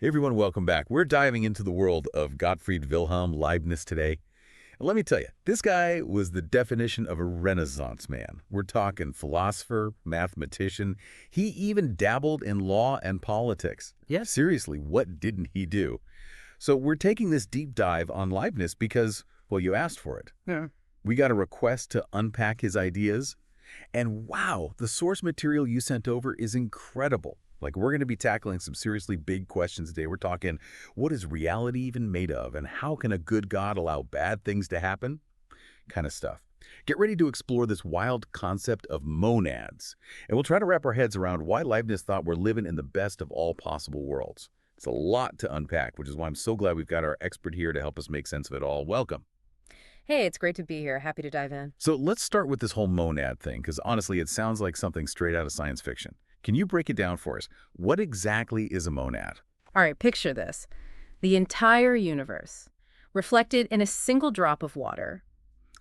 Hey everyone, welcome back. We're diving into the world of Gottfried Wilhelm Leibniz today. And let me tell you, this guy was the definition of a Renaissance man. We're talking philosopher, mathematician. He even dabbled in law and politics. Yeah, seriously, what didn't he do? So we're taking this deep dive on Leibniz because, well, you asked for it. Yeah. We got a request to unpack his ideas. And wow, the source material you sent over is incredible. Like, we're going to be tackling some seriously big questions today. We're talking, what is reality even made of? And how can a good God allow bad things to happen? Kind of stuff. Get ready to explore this wild concept of monads. And we'll try to wrap our heads around why Leibniz thought we're living in the best of all possible worlds. It's a lot to unpack, which is why I'm so glad we've got our expert here to help us make sense of it all. Welcome. Hey, it's great to be here. Happy to dive in. So let's start with this whole monad thing, because honestly, it sounds like something straight out of science fiction. Can you break it down for us? What exactly is a monad? All right, picture this. The entire universe, reflected in a single drop of water.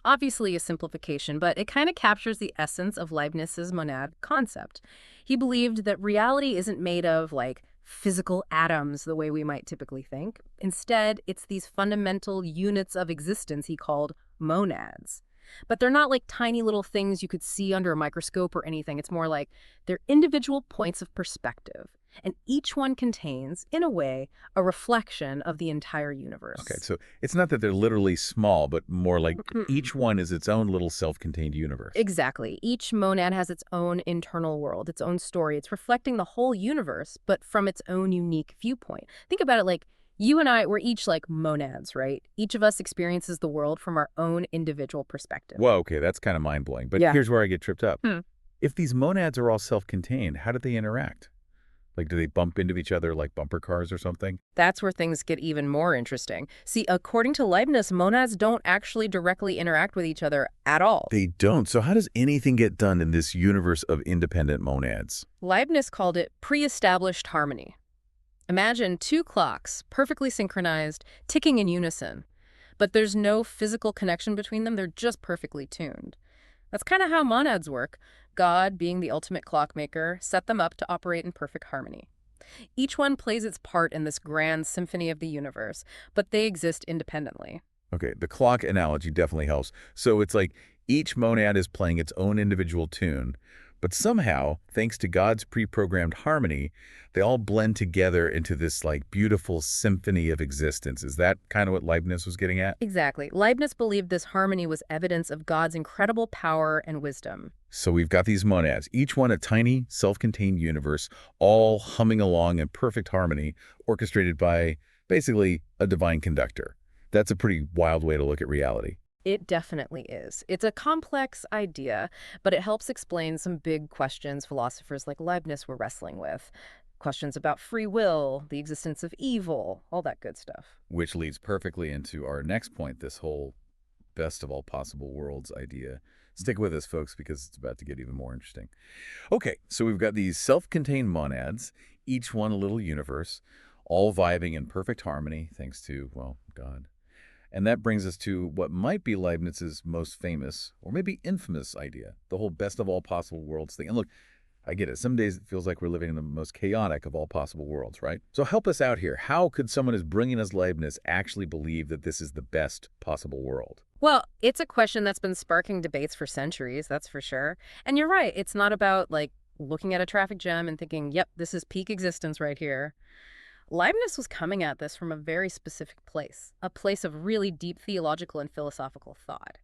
Obviously a simplification, but it kind of captures the essence of Leibniz's monad concept. He believed that reality isn't made of, like, physical atoms the way we might typically think. Instead, it's these fundamental units of existence he called monads. But they're not like tiny little things you could see under a microscope or anything. It's more like they're individual points of perspective. And each one contains, in a way, a reflection of the entire universe. Okay, so it's not that they're literally small, but more like each one is its own little self-contained universe. Exactly. Each monad has its own internal world, its own story. It's reflecting the whole universe, but from its own unique viewpoint. Think about it like you and I, we're each like monads, right? Each of us experiences the world from our own individual perspective. Well, okay, that's kind of mind-blowing, but Yeah. here's where I get tripped up. Hmm. If these monads are all self-contained, how do they interact? Like, do they bump into each other like bumper cars or something? That's where things get even more interesting. See, according to Leibniz, monads don't actually directly interact with each other at all. They don't. So how does anything get done in this universe of independent monads? Leibniz called it pre-established harmony. Imagine two clocks, perfectly synchronized, ticking in unison. But there's no physical connection between them, they're just perfectly tuned. That's kind of how monads work. God, being the ultimate clockmaker, set them up to operate in perfect harmony. Each one plays its part in this grand symphony of the universe, but they exist independently. Okay, the clock analogy definitely helps. So it's like each monad is playing its own individual tune, but somehow, thanks to God's pre-programmed harmony, they all blend together into this like beautiful symphony of existence. Is that kind of what Leibniz was getting at? Exactly. Leibniz believed this harmony was evidence of God's incredible power and wisdom. So we've got these monads, each one a tiny, self-contained universe, all humming along in perfect harmony, orchestrated by basically a divine conductor. That's a pretty wild way to look at reality. It definitely is. It's a complex idea, but it helps explain some big questions philosophers like Leibniz were wrestling with. Questions about free will, the existence of evil, all that good stuff. Which leads perfectly into our next point, this whole best of all possible worlds idea. Stick with us, folks, because it's about to get even more interesting. Okay, so we've got these self-contained monads, each one a little universe, all vibing in perfect harmony, thanks to, well, God. And that brings us to what might be Leibniz's most famous, or maybe infamous idea, the whole best of all possible worlds thing. And look, I get it. Some days it feels like we're living in the most chaotic of all possible worlds, right? So help us out here. How could someone as brilliant as Leibniz actually believe that this is the best possible world? Well, it's a question that's been sparking debates for centuries, that's for sure. And you're right, it's not about, like, looking at a traffic jam and thinking, yep, this is peak existence right here. Leibniz was coming at this from a very specific place, a place of really deep theological and philosophical thought.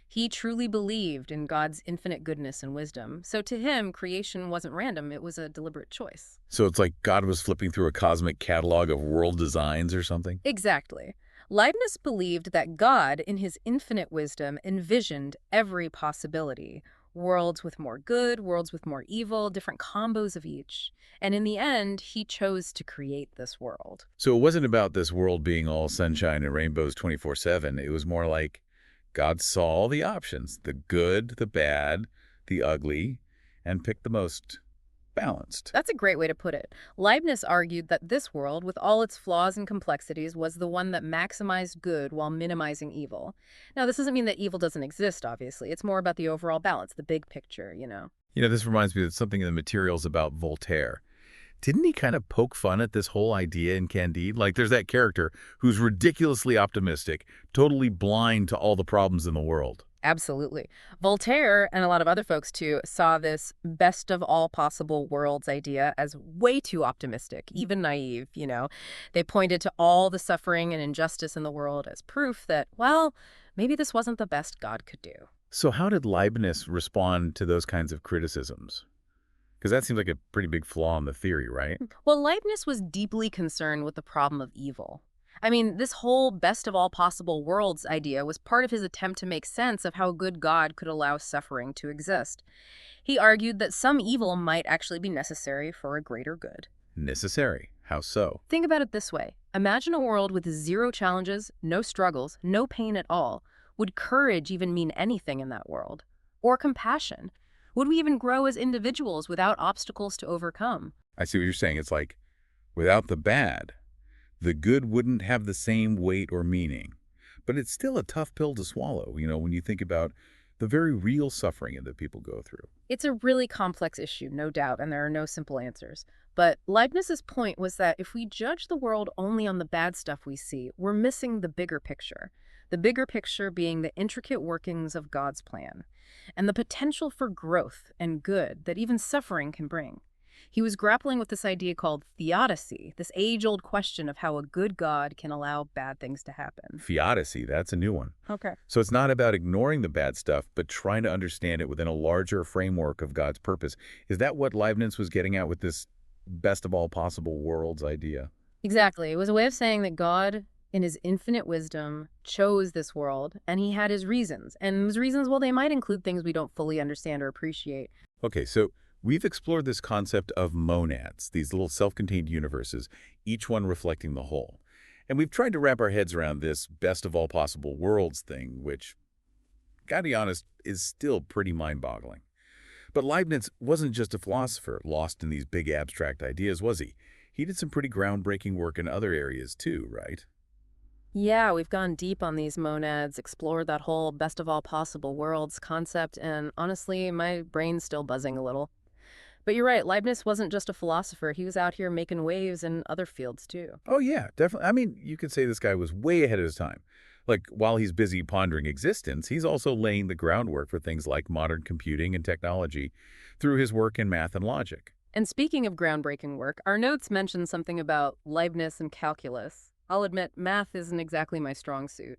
He truly believed in God's infinite goodness and wisdom, so to him, creation wasn't random, it was a deliberate choice. So it's like God was flipping through a cosmic catalog of world designs or something? Exactly. Leibniz believed that God, in his infinite wisdom, envisioned every possibility. Worlds with more good, worlds with more evil, different combos of each. And in the end, he chose to create this world. So it wasn't about this world being all sunshine and rainbows 24/7. It was more like God saw all the options, the good, the bad, the ugly, and picked the most balanced. That's a great way to put it. Leibniz argued that this world, with all its flaws and complexities, was the one that maximized good while minimizing evil. Now, this doesn't mean that evil doesn't exist, obviously. It's more about the overall balance, the big picture, you know. You know, this reminds me of something in the materials about Voltaire. Didn't he kind of poke fun at this whole idea in Candide? Like, there's that character who's ridiculously optimistic, totally blind to all the problems in the world. Absolutely. Voltaire and a lot of other folks, too, saw this best of all possible worlds idea as way too optimistic, even naive. They pointed to all the suffering and injustice in the world as proof that, well, maybe this wasn't the best God could do. So how did Leibniz respond to those kinds of criticisms? Because that seems like a pretty big flaw in the theory, right? Well, Leibniz was deeply concerned with the problem of evil. I mean, this whole best of all possible worlds idea was part of his attempt to make sense of how a good God could allow suffering to exist. He argued that some evil might actually be necessary for a greater good. Necessary. How so? Think about it this way. Imagine a world with zero challenges, no struggles, no pain at all. Would courage even mean anything in that world? Or compassion? Would we even grow as individuals without obstacles to overcome? I see what you're saying. It's like, without the bad, the good wouldn't have the same weight or meaning. But it's still a tough pill to swallow, when you think about the very real suffering that people go through. It's a really complex issue, no doubt, and there are no simple answers. But Leibniz's point was that if we judge the world only on the bad stuff we see, we're missing the bigger picture. The bigger picture being the intricate workings of God's plan, and the potential for growth and good that even suffering can bring. He was grappling with this idea called theodicy, this age-old question of how a good God can allow bad things to happen. Theodicy, that's a new one. Okay. So it's not about ignoring the bad stuff, but trying to understand it within a larger framework of God's purpose. Is that what Leibniz was getting at with this best of all possible worlds idea? Exactly. It was a way of saying that God, in his infinite wisdom, chose this world, and he had his reasons. And those reasons, well, they might include things we don't fully understand or appreciate. Okay, so we've explored this concept of monads, these little self-contained universes, each one reflecting the whole. And we've tried to wrap our heads around this best of all possible worlds thing, which, gotta be honest, is still pretty mind-boggling. But Leibniz wasn't just a philosopher lost in these big abstract ideas, was he? He did some pretty groundbreaking work in other areas too, right? Yeah, we've gone deep on these monads, explored that whole best of all possible worlds concept, and honestly, my brain's still buzzing a little. But you're right, Leibniz wasn't just a philosopher. He was out here making waves in other fields, too. Oh, yeah, definitely. I mean, you could say this guy was way ahead of his time. Like, while he's busy pondering existence, he's also laying the groundwork for things like modern computing and technology through his work in math and logic. And speaking of groundbreaking work, our notes mention something about Leibniz and calculus. I'll admit, math isn't exactly my strong suit.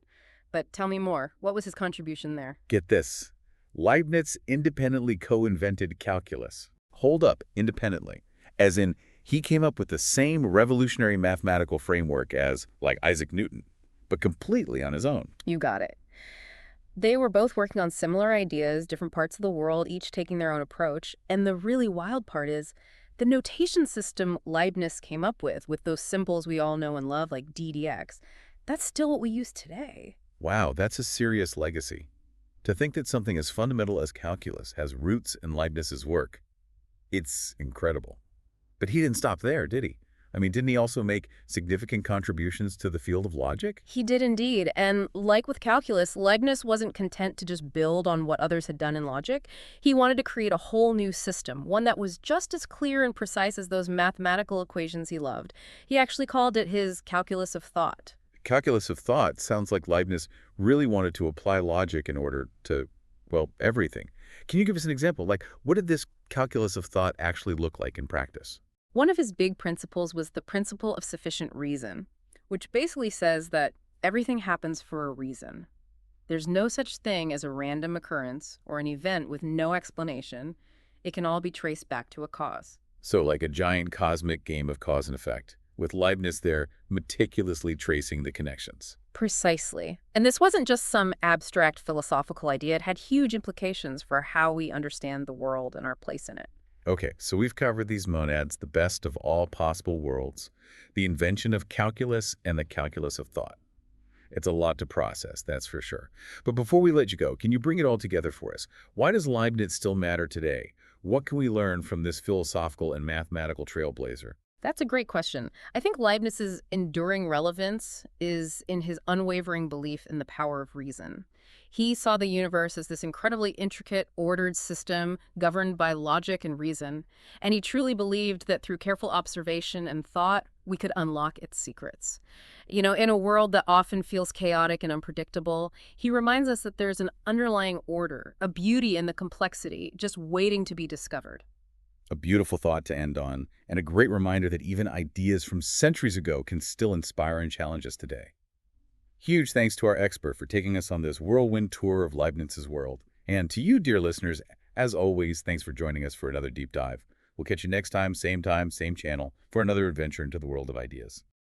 But tell me more. What was his contribution there? Get this. Leibniz independently co-invented calculus. Hold up, independently. As in, he came up with the same revolutionary mathematical framework as, like, Isaac Newton, but completely on his own. You got it. They were both working on similar ideas, different parts of the world, each taking their own approach. And the really wild part is the notation system Leibniz came up with those symbols we all know and love, like DDX, that's still what we use today. Wow, that's a serious legacy. To think that something as fundamental as calculus has roots in Leibniz's work, it's incredible. But he didn't stop there, did he? I mean, didn't he also make significant contributions to the field of logic? He did indeed, and like with calculus, Leibniz wasn't content to just build on what others had done in logic. He wanted to create a whole new system, one that was just as clear and precise as those mathematical equations he loved. He actually called it his calculus of thought. Calculus of thought sounds like Leibniz really wanted to apply logic in order to, well, everything. Can you give us an example? Like, what did this calculus of thought actually look like in practice? One of his big principles was the principle of sufficient reason, which basically says that everything happens for a reason. There's no such thing as a random occurrence or an event with no explanation. It can all be traced back to a cause. So like a giant cosmic game of cause and effect, with Leibniz there meticulously tracing the connections. Precisely. And this wasn't just some abstract philosophical idea. It had huge implications for how we understand the world and our place in it. Okay, so we've covered these monads, the best of all possible worlds, the invention of calculus and the calculus of thought. It's a lot to process, that's for sure. But before we let you go, can you bring it all together for us? Why does Leibniz still matter today? What can we learn from this philosophical and mathematical trailblazer? That's a great question. I think Leibniz's enduring relevance is in his unwavering belief in the power of reason. He saw the universe as this incredibly intricate, ordered system governed by logic and reason, and he truly believed that through careful observation and thought, we could unlock its secrets. In a world that often feels chaotic and unpredictable, he reminds us that there's an underlying order, a beauty in the complexity, just waiting to be discovered. A beautiful thought to end on, and a great reminder that even ideas from centuries ago can still inspire and challenge us today. Huge thanks to our expert for taking us on this whirlwind tour of Leibniz's world. And to you, dear listeners, as always, thanks for joining us for another deep dive. We'll catch you next time, same channel, for another adventure into the world of ideas.